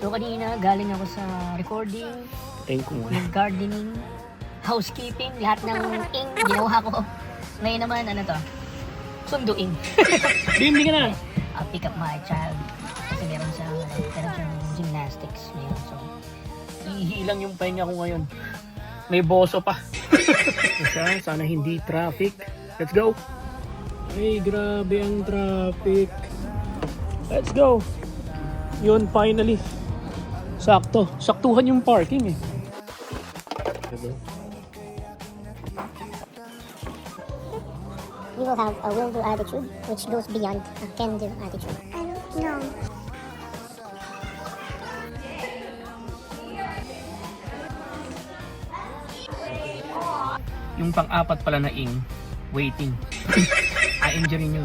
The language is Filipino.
So kanina galing ako sa recording, Thank you muna. gardening, housekeeping, lahat ng ing ginawa ko. Ngayon naman, ano to? Sunduin. Bimbi ka na! I'll pick up my child. Kasi meron siyang gymnastics ngayon. So, Ihilang yung pahinga ko ngayon. May boso pa. Sana hindi traffic. Let's go! Ay, grabe ang traffic. Let's go! Yun, finally. Sakto. Saktuhan yung parking eh. You will have a will-do attitude, which goes beyond a can-do attitude. No. Yung pang-apat pala na ing, waiting. I-injury nyo.